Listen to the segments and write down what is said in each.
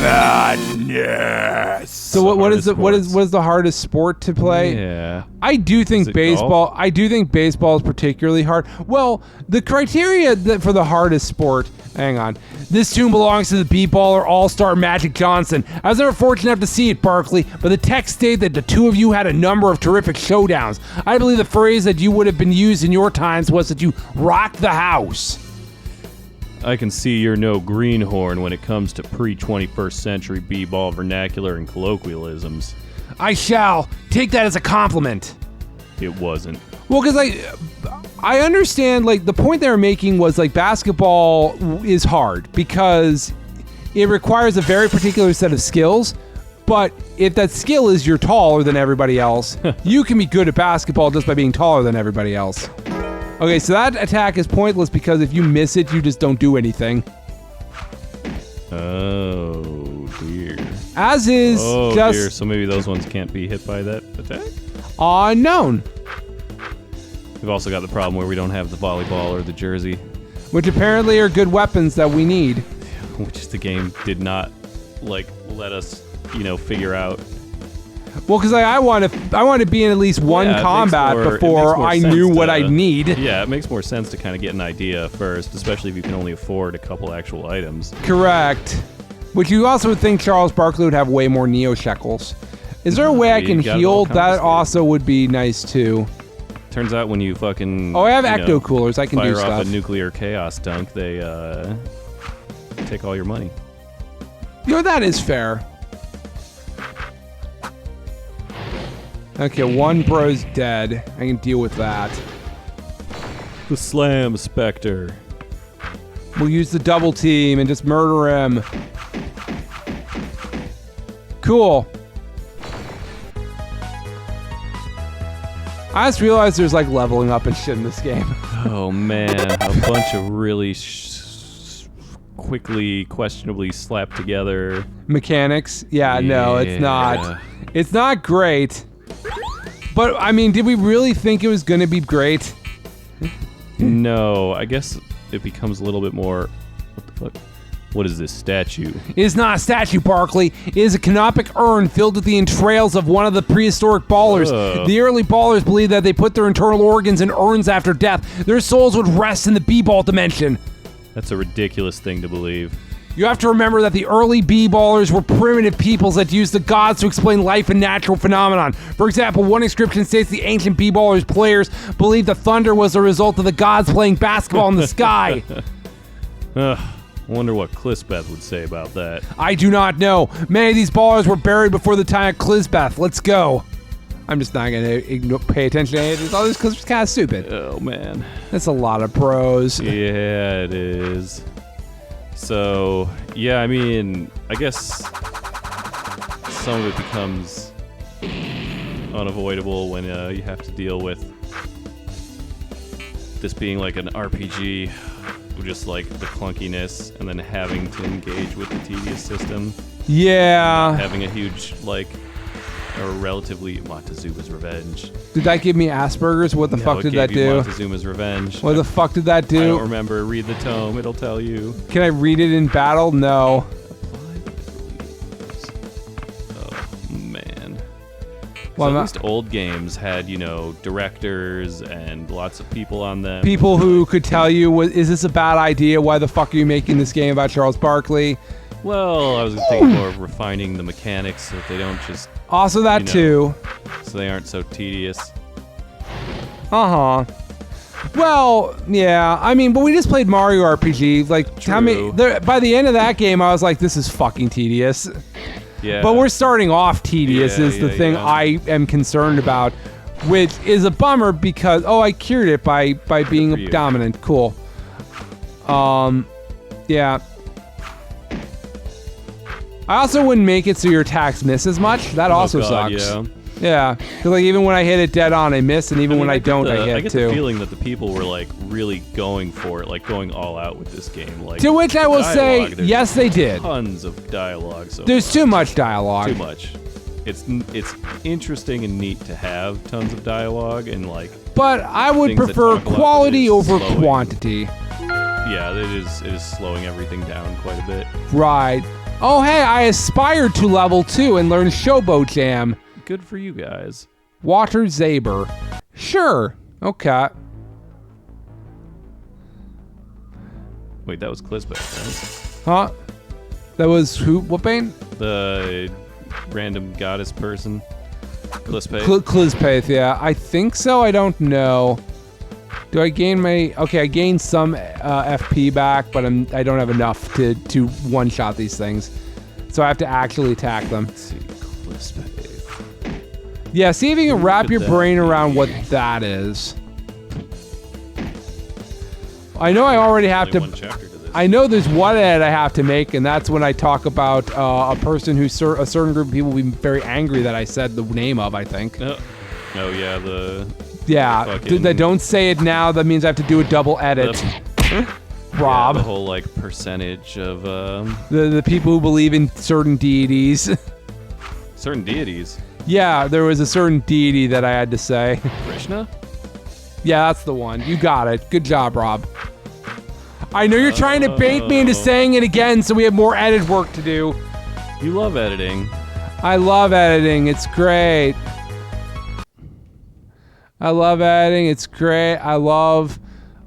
Madness. So what is the hardest sport to play? Yeah. I do think baseball. Golf? I do think baseball is particularly hard. Well, the criteria for the hardest sport. Hang on. This tune belongs to the b-baller all-star Magic Johnson. I was never fortunate enough to see it, Barkley, but the text stated that the two of you had a number of terrific showdowns. I believe the phrase that you would have been used in your times was that you rocked the house. I can see you're no greenhorn when it comes to pre-21st century b-ball vernacular and colloquialisms. I shall take that as a compliment. It wasn't. Well, because I understand, like, the point they were making was, like, basketball is hard because it requires a very particular set of skills, but if that skill is you're taller than everybody else, you can be good at basketball just by being taller than everybody else. Okay, so that attack is pointless because if you miss it, you just don't do anything. Oh, dear. As is just... dear, so maybe those ones can't be hit by that attack? Unknown. We've also got the problem where we don't have the volleyball or the jersey. Which apparently are good weapons that we need. Which the game did not, like, let us, figure out. Well, because I want to be in at least one combat before I knew what I'd need. Yeah, it makes more sense to kind of get an idea first, especially if you can only afford a couple actual items. Correct. Which you also would think Charles Barkley would have way more Neo Shekels. Is there a way I can heal? That also would be nice, too. Turns out when you fucking... Oh, I have ecto coolers. I can do stuff. Fire off a nuclear chaos dunk, they take all your money. That is fair. Okay, one bro's dead. I can deal with that. The Slam Spectre. We'll use the double team and just murder him. Cool. I just realized there's like leveling up and shit in this game. Oh man, a bunch of really quickly, questionably slapped together mechanics. Yeah, no, it's not. It's not great. But I mean, did we really think it was going to be great? No, I guess it becomes a little bit more. What the fuck? What is this statue? It is not a statue, Barkley. It is a canopic urn filled with the entrails of one of the prehistoric ballers. The early ballers believed that they put their internal organs in urns after death. Their souls would rest in the b-ball dimension. That's a ridiculous thing to believe. You have to remember that the early b-ballers were primitive peoples that used the gods to explain life and natural phenomenon. For example, one inscription states the ancient b-ballers players believed the thunder was a result of the gods playing basketball in the sky. I wonder what Clisbeth would say about that. I do not know. Many of these ballers were buried before the time of Clisbeth. Let's go. I'm just not going to pay attention to any of this others because it's kind of stupid. Oh, man. That's a lot of pros. Yeah, it is. So, yeah, I mean, I guess some of it becomes unavoidable when you have to deal with this being like an RPG, just like the clunkiness and then having to engage with the tedious system. Yeah. Having a huge, like, or relatively Montezuma's Revenge. Did that give me Asperger's? What the fuck did that do? Montezuma's Revenge. What the fuck did that do? I don't remember. Read the tome. It'll tell you. Can I read it in battle? No. Oh, man. Well, at least old games had, directors and lots of people on them. People who could tell you, is this a bad idea? Why the fuck are you making this game about Charles Barkley? Well, I was thinking more of refining the mechanics so that they don't just... Also that too. So they aren't so tedious. Uh-huh. Well, yeah. I mean, but we just played Mario RPG. Like, True. By the end of that game, I was like, this is fucking tedious. Yeah. But we're starting off tedious is the thing I am concerned about, which is a bummer because, I cured it by being dominant. Cool. Yeah. I also wouldn't make it so your attacks miss as much. That also sucks. Yeah. Yeah. Because like even when I hit it dead on, I miss, and even when I don't, I hit too. I get the feeling that the people were like really going for it, like going all out with this game. Like to which I will say, yes, they did. Tons of dialogue. There's too much dialogue. Too much. It's interesting and neat to have tons of dialogue and like. But I would prefer quality over quantity. Yeah, it is slowing everything down quite a bit. Right. Oh, hey, I aspired to level 2 and learn Showboat Jam. Good for you guys. Water Zaber. Sure. Okay. Wait, that was Klizbek, right? Huh? That was who? What bane? The random goddess person. Klizbek. Klizpath, yeah. I think so. I don't know. Do I gain my... Okay, I gained some FP back, but I don't have enough to one-shot these things. So I have to actually attack them. Let's see, Klizbek. Yeah, see if you can wrap could your that brain around be? what that is. I know I already have Only to... one chapter to this. I know there's one edit I have to make, and that's when I talk about a person who a certain group of people will be very angry that I said the name of, I think. Oh, yeah, the... Yeah, fucking- don't say it now. That means I have to do a double edit. Rob. Yeah, the whole, like, percentage of, The people who believe in certain deities. certain deities. Yeah, there was a certain deity that I had to say. Krishna? Yeah, that's the one. You got it. Good job, Rob. I know you're trying to bait me into saying it again, so we have more edit work to do. You love editing. I love editing. It's great. I love editing. It's great. I love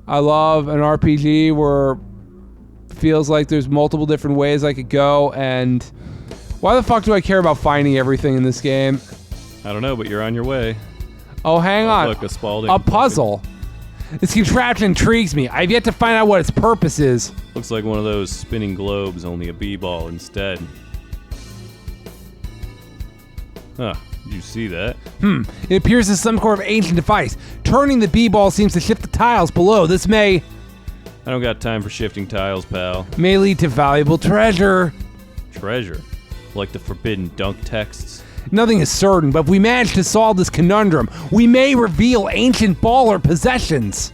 an RPG where it feels like there's multiple different ways I could go, and why the fuck do I care about finding everything in this game? I don't know, but you're on your way. Oh, hang on. Look, a Spalding. A puzzle. This contraption intrigues me. I've yet to find out what its purpose is. Looks like one of those spinning globes, only a b-ball instead. Huh, did you see that? It appears as some sort of ancient device. Turning the b-ball seems to shift the tiles below. This may I don't got time for shifting tiles, pal. lead to valuable treasure. Treasure? Like the forbidden dunk texts? Nothing is certain, but if we manage to solve this conundrum, we may reveal ancient baller possessions.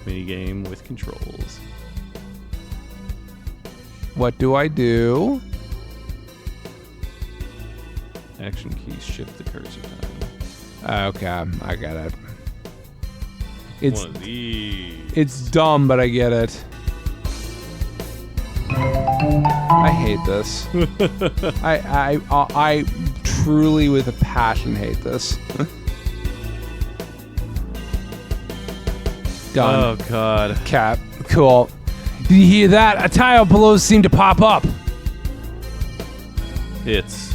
Minigame with controls. What do I do? Action keys shift the cursor down. Okay, I get it. It's One of these. it's dumb, but I get it. I hate this. I truly, with a passion, hate this. Done. Oh, God. Cap. Cool. Did you hear that? A tile below seemed to pop up. It's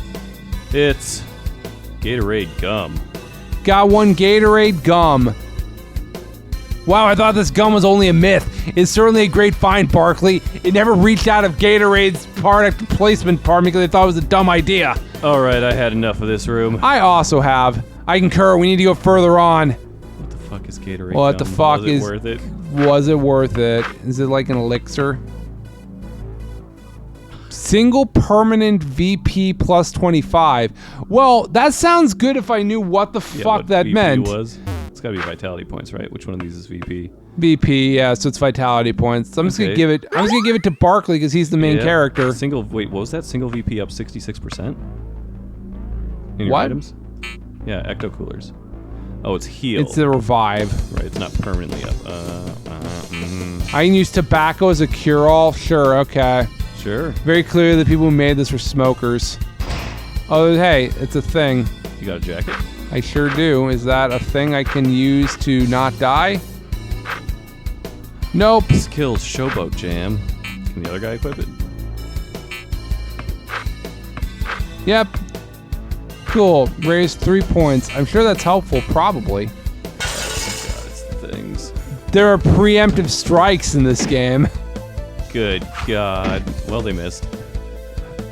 Gatorade gum. Got one Gatorade gum. Wow, I thought this gum was only a myth. It's certainly a great find, Barkley. It never reached out of Gatorade's product placement department because they thought it was a dumb idea. All right, I had enough of this room. I also have. I concur. We need to go further on. What the fuck is Gatorade What gum? the fuck Was it is... worth it? Was it worth it? Is it like an elixir? Single permanent VP plus 25. Well, that sounds good if I knew what the Yeah, fuck what that VP meant. was. It's gotta be vitality points, right? Which one of these is VP? VP, yeah, so it's vitality points. So I'm just gonna Okay. give it. I'm just gonna give it to Barkley because he's the main Yeah. character. Wait, what was that? Single VP up 66%? In your What? items? Yeah, ecto coolers. Oh, it's heal. It's the revive. Right, it's not permanently up. I can use tobacco as a cure-all. Sure, okay. Sure. Very clear that people who made this were smokers. Oh, hey, it's a thing. You got a jacket? I sure do. Is that a thing I can use to not die? Nope. Skills Showboat Jam. Can the other guy equip it? Yep. Cool. Raised 3 points. I'm sure that's helpful, probably. God, it's the things. There are preemptive strikes in this game. Good God. Well, they missed.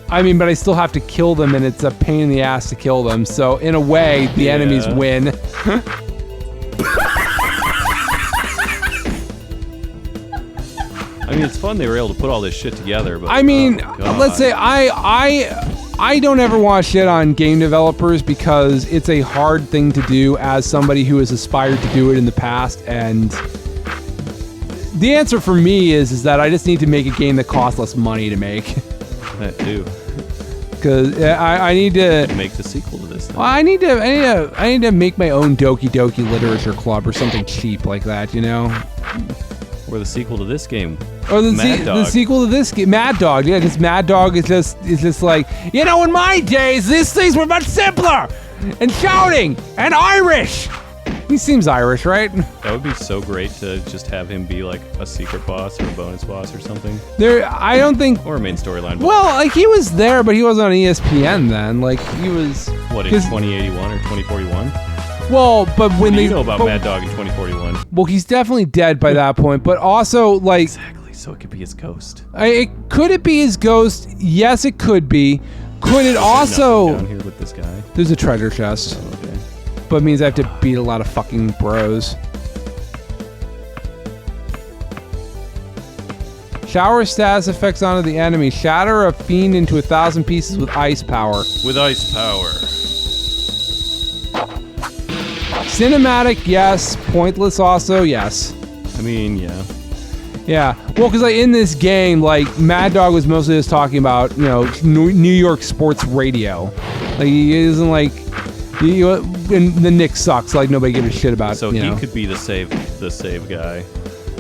I mean, but I still have to kill them, and it's a pain in the ass to kill them. So, in a way, the enemies win. I mean, it's fun they were able to put all this shit together, but I mean, oh, God. let's say I don't ever want to shit on game developers because it's a hard thing to do as somebody who has aspired to do it in the past, and the answer for me is that I just need to make a game that costs less money to make. that too. Because I need to... Make the sequel to this thing. Well, I need to make my own Doki Doki Literature Club or something cheap like that, you know? Or the sequel to this game. Or the Mad Dog. sequel to this game, Mad Dog. Yeah, just Mad Dog is just like, you know, in my days, these things were much simpler and shouting and Irish. He seems Irish, right? That would be so great to just have him be like a secret boss or a bonus boss or something. I don't think. Or a main storyline. Well, like he was there, but he wasn't on ESPN then. Like he was. What, in 2081 or 2041? Well, but when What do you know about Mad Dog in 2041? Well, he's definitely dead by that point. But also, like, Exactly. So it could be his ghost. Could it be his ghost? Yes, it could be. Could it also? Down here with this guy. There's a treasure chest. Oh, okay. But it means I have to beat a lot of fucking bros. Shower status effects onto the enemy. Shatter a fiend into 1,000 pieces with ice power. With ice power. Cinematic, yes. Pointless, also, yes. I mean, yeah. Yeah. Well, because like in this game, like Mad Dog was mostly just talking about, you know, New York sports radio. Like he isn't like, and the Knicks sucks. Like nobody gives a shit about. So you he know. could be the save guy.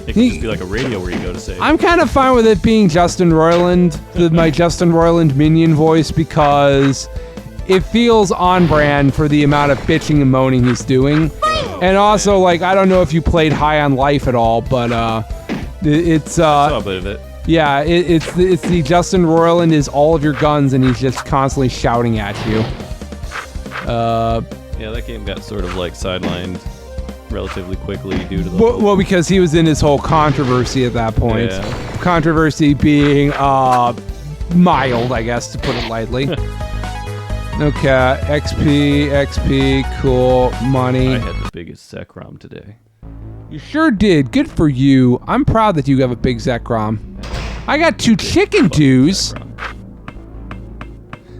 It could just be like a radio where you go to save. I'm kind of fine with it being Justin Roiland, my Justin Roiland minion voice, because it feels on brand for the amount of bitching and moaning he's doing. And also, like, I don't know if you played High on Life at all, but it's I saw a bit of it. yeah, it's the Justin Roiland is all of your guns, and he's just constantly shouting at you. Yeah, that game got sort of like sidelined relatively quickly due to the Well, because he was in his whole controversy at that point. Yeah. Controversy being mild, I guess, to put it lightly. Okay, XP, cool, money. I had the biggest Zekrom today. You sure did. Good for you. I'm proud that you have a big Zekrom. I got 2 chicken dews. Zekrom.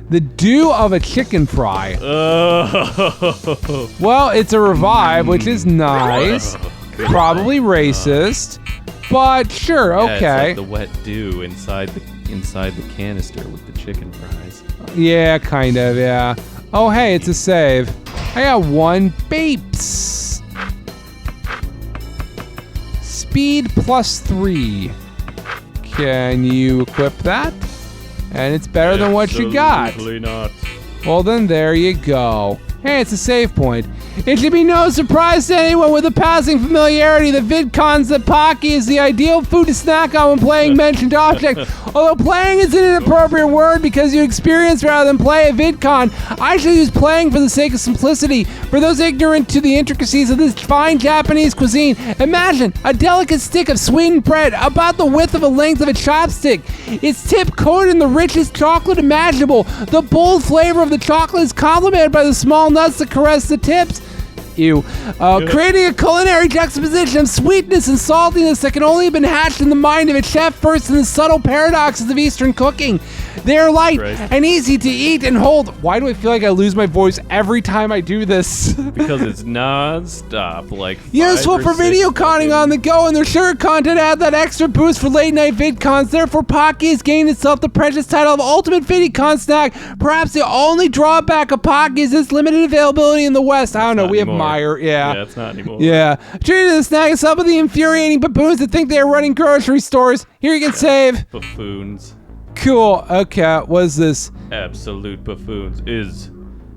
The dew of a chicken fry. Oh. Well, it's a revive, which is nice. Probably racist, but sure, Yeah, okay. it's like the wet dew inside the canister with the chicken fries. Yeah, kind of, yeah. Oh, hey, it's a save. I got 1 Bapes. Speed +3. Can you equip that? And it's better than what you got. Absolutely not. Well, then there you go. Hey, it's a save point. It should be no surprise to anyone with a passing familiarity that VidCon's that Pocky is the ideal food to snack on when playing mentioned object. Although playing is an inappropriate word because you experience rather than play at VidCon, I shall use playing for the sake of simplicity. For those ignorant to the intricacies of this fine Japanese cuisine, imagine a delicate stick of sweetened bread about the width of the length of a chopstick. Its tip coated in the richest chocolate imaginable. The bold flavor of the chocolate is complemented by the small nuts that caress the tips. Ew. Creating a culinary juxtaposition of sweetness and saltiness that can only have been hatched in the mind of a chef versed in the subtle paradoxes of Eastern cooking. They are light and easy to eat and hold. Why do I feel like I lose my voice every time I do this? Because it's non-stop, like Useful for video conning on the go, and their sugar content add that extra boost for late night VidCons. Therefore, Pocky has gained itself the precious title of Ultimate VidCon Snack. Perhaps the only drawback of Pocky is its limited availability in the West. I don't know. We have Meyer. Yeah. Yeah, it's not anymore. Yeah. Treated the snack as some of the infuriating baboons that think they are running grocery stores. Here you can save. Buffoons. Cool. Okay. What is this? Absolute buffoons. Is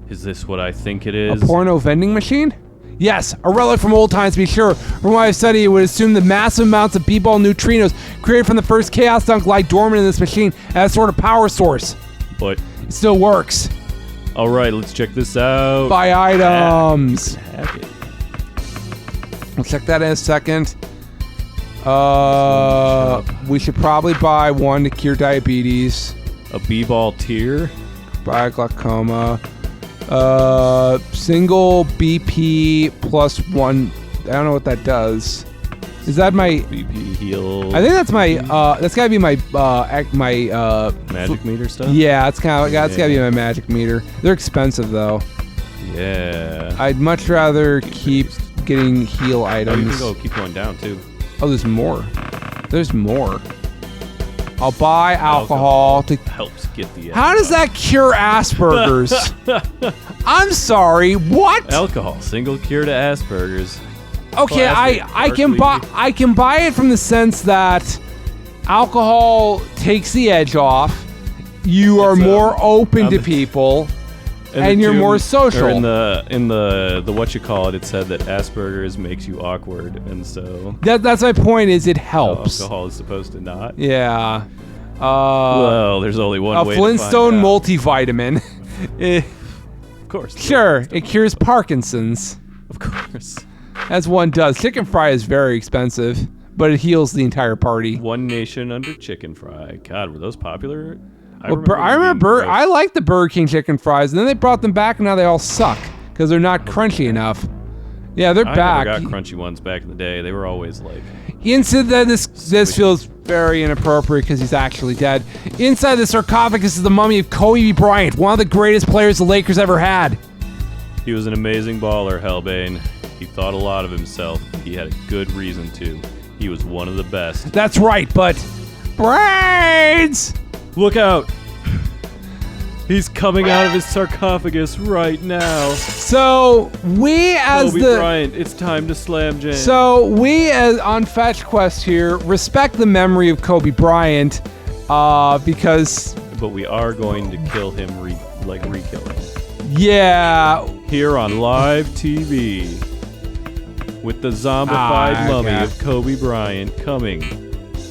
this what I think it is? A porno vending machine? Yes, a relic from old times, to be sure. From what I've studied, it would assume that massive amounts of b-ball neutrinos created from the first chaos dunk lie dormant in this machine as a sort of power source. But it still works. all right, let's check this out. Buy items. Hack it. We'll check that in a second. We should probably buy 1 to cure diabetes. A b-ball tier. Buy glaucoma. Single BP +1. I don't know what that does. Is that my BP heal. I think that's my that's gotta be my magic meter stuff. Yeah, it's kind of that's gotta be my magic meter. They're expensive though. Yeah. I'd much rather keep getting heal Oh, you items. can go keep going down too. Oh, there's more. There's more. I'll buy alcohol to. Helps get the. How does that cure Asperger's? I'm sorry. What? Alcohol, single cure to Asperger's. Okay, Classic I can buy it from the sense that alcohol takes the edge off. You are more open to people, and you're more social. Or in the what you call it, it said that Asperger's makes you awkward, and so that's my point. Is it helps? Alcohol is supposed to not. Yeah. Well, there's only one way. Flintstone to find out. multivitamin. Of course. Sure, it cures Parkinson's. Of course. As one does. Chicken fry is very expensive, but it heals the entire party. One nation under chicken fry. God, were those popular? I like the Burger King chicken fries, and then they brought them back, and now they all suck because they're not crunchy enough. Yeah, they're back. I never got crunchy ones back in the day. They were always like... Inside this feels very inappropriate because he's actually dead. Inside the sarcophagus is the mummy of Kobe Bryant, one of the greatest players the Lakers ever had. He was an amazing baller, Hellbane. He thought a lot of himself. He had a good reason to. He was one of the best. That's right, but... Brains! Look out! He's coming out of his sarcophagus right now. So, we as Kobe Bryant, it's time to slam jam. So, we as on Fetch Quest here respect the memory of Kobe Bryant because... But we are going to kill him, re-kill him. Yeah. Here on live TV. With the zombified mummy of Kobe Bryant coming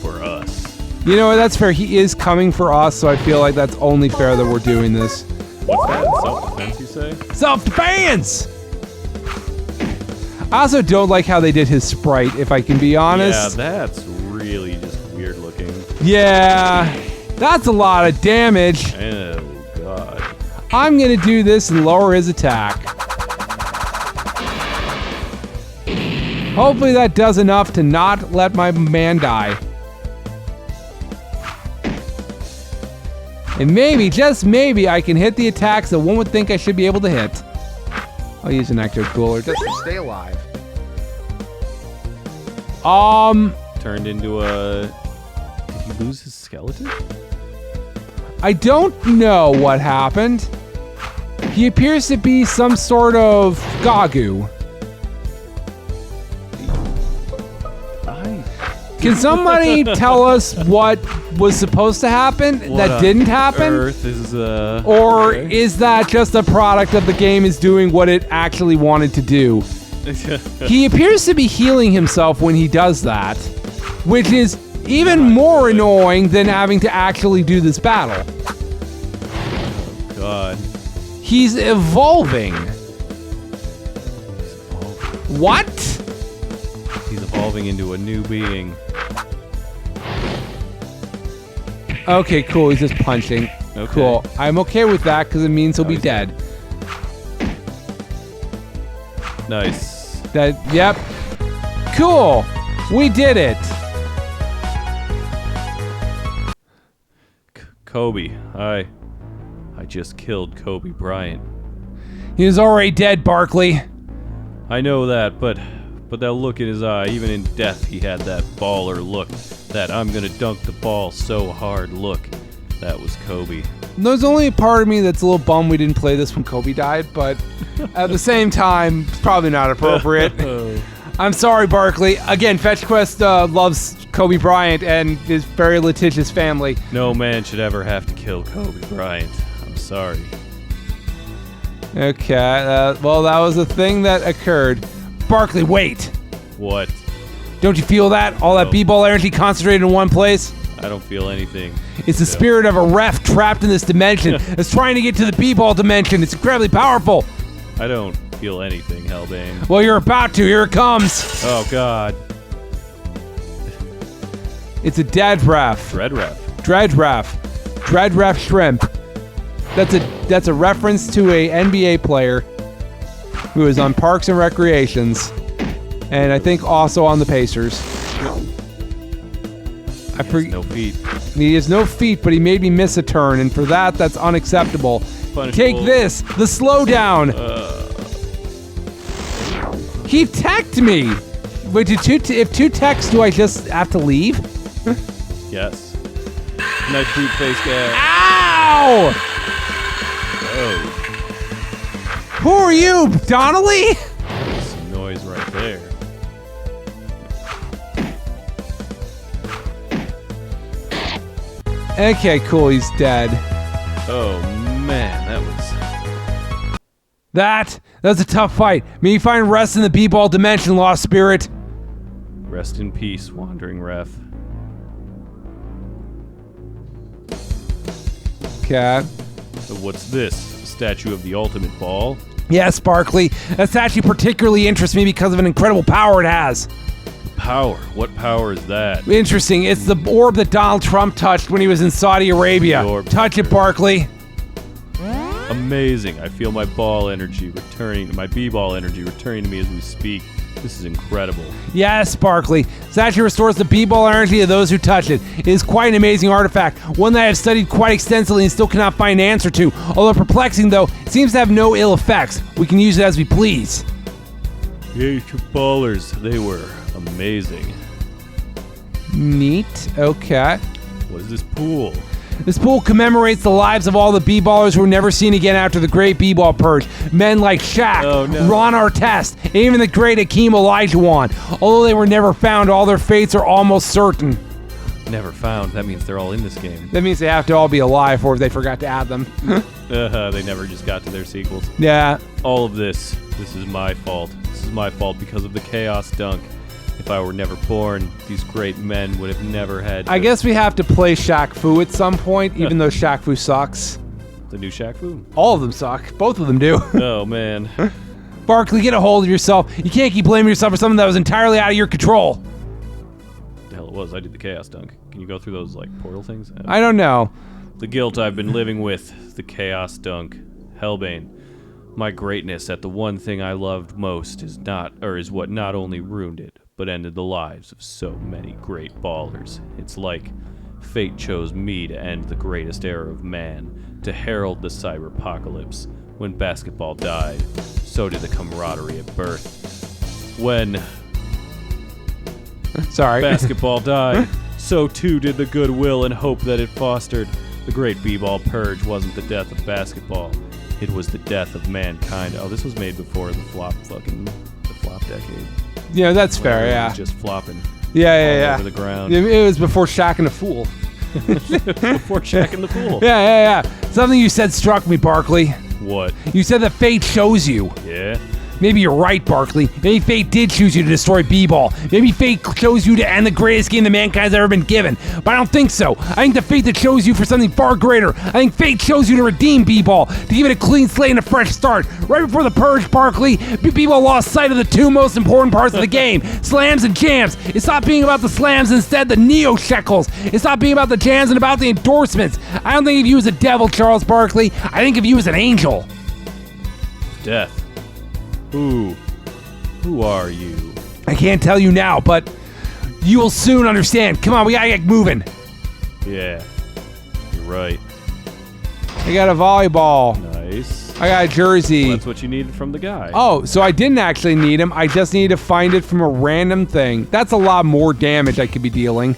for us. You know what, that's fair. He is coming for us, so I feel like that's only fair that we're doing this. What's that? Self-defense, you say? Self-defense! I also don't like how they did his sprite, if I can be honest. Yeah, that's really just weird looking. Yeah, that's a lot of damage. Oh, God. I'm gonna do this and lower his attack. Hopefully that does enough to not let my man die. And maybe, just maybe, I can hit the attacks that one would think I should be able to hit. I'll use an ecto cooler just to stay alive. Turned into a... Did he lose his skeleton? I don't know what happened. He appears to be some sort of Gagu. Can somebody tell us what was supposed to happen that didn't happen? Earth is, or is that just a product of the game is doing what it actually wanted to do? He appears to be healing himself when he does that, which is even more annoying than having to actually do this battle. Oh, God. He's evolving. What? He's evolving into a new being. Okay, cool. He's just punching. Okay. Cool. I'm okay with that because it means he'll be dead. Nice. Yep. Cool. We did it. Kobe. I just killed Kobe Bryant. He was already dead, Barkley. I know that, but that look in his eye, even in death, he had that baller look. That I'm gonna dunk the ball so hard look. That was Kobe. There's only a part of me that's a little bummed we didn't play this when Kobe died, but at the same time, it's probably not appropriate. I'm sorry, Barkley. Again, Fetch Quest loves Kobe Bryant and his very litigious family. No man should ever have to kill Kobe Bryant. I'm sorry. Okay, well, that was a thing that occurred. Barkley, wait. What? Don't you feel that? All that b-ball energy concentrated in one place? I don't feel anything. It's the spirit of a ref trapped in this dimension. It's trying to get to the b-ball dimension. It's incredibly powerful. I don't feel anything, Hellbane. Well, you're about to. Here it comes. Oh, God. It's a dead ref. Dread ref. Dread ref. Dread ref shrimp. That's a reference to a NBA player who is on Parks and Recreations, and I think also on the Pacers. No feet. He has no feet, but he made me miss a turn, and for that, that's unacceptable. Punishable. Take this, the slowdown. He teched me. Wait, if two techs, do I just have to leave? Yes. Nice boot face guy. Ow! Oh. Who are you, Donnelly? Some noise right there. Okay, cool. He's dead. Oh man, That was a tough fight. May you find rest in the b-ball dimension, lost spirit. rest in peace, wandering ref. Okay. So what's this? A statue of the ultimate ball? Yes, Barkley. That statue particularly interests me because of an incredible power it has. Power? What power is that? Interesting. It's the orb that Donald Trump touched when he was in Saudi Arabia. The orb. Touch it, Barkley. Amazing. I feel my ball energy returning, my b-ball energy returning to me as we speak. This is incredible. Yes, Barkley. Statue restores the b-ball energy of those who touch it. It is quite an amazing artifact, one that I have studied quite extensively and still cannot find an answer to. Although perplexing, though, it seems to have no ill effects. We can use it as we please. The ancient ballers, they were amazing. Neat. Okay. What is this pool? This pool commemorates the lives of all the b-ballers who were never seen again after the great b-ball purge. Men like Shaq, Oh, no. Ron Artest, and even the great Hakeem Olajuwon. Although they were never found, all their fates are almost certain. Never found. That means they're all in this game. That means they have to all be alive, or if they forgot to add them. They never just got to their sequels. Yeah. All of this is my fault. This is my fault because of the Chaos Dunk. If I were never born, these great men would have never had to. I guess we have to play Shaq Fu at some point, even though Shaq Fu sucks. The new Shaq Fu? All of them suck. Both of them do. Oh, man. Barkley, get a hold of yourself. You can't keep blaming yourself for something that was entirely out of your control. The hell it was. I did the Chaos Dunk. Can you go through those, like, portal things? I don't know. The guilt I've been living with. The Chaos Dunk. Hellbane. My greatness at the one thing I loved most is what not only ruined it, but ended the lives of so many great ballers. It's like fate chose me to end the greatest era of man, to herald the cyber-apocalypse. When basketball died, so did the camaraderie at birth. When Sorry. basketball died, so too did the goodwill and hope that it fostered. The great b-ball purge wasn't the death of basketball. It was the death of mankind. Oh, this was made before the flop decade. Yeah, that's fair, It yeah. was just flopping Yeah. over the ground. It was before Shaq and a Fool. Before Shaq in the pool. Yeah. Something you said struck me, Barkley. What? You said that fate chose you. Yeah? Maybe you're right, Barkley. Maybe fate did choose you to destroy b-ball. Maybe fate chose you to end the greatest game that mankind's ever been given. But I don't think so. I think the fate that chose you for something far greater. I think fate chose you to redeem b-ball, to give it a clean slate and a fresh start. Right before the purge, Barkley, b-ball lost sight of the two most important parts of the game, slams and jams. It stopped being about the slams, instead the neo-shekels. It stopped being about the jams and about the endorsements. I don't think of you as a devil, Charles Barkley. I think of you as an angel. Death. Who are you? I can't tell you now, but you will soon understand. Come on, we gotta get moving. Yeah. You're right. I got a volleyball. Nice. I got a jersey. Well, that's what you needed from the guy. Oh, so I didn't actually need him. I just needed to find it from a random thing. That's a lot more damage I could be dealing.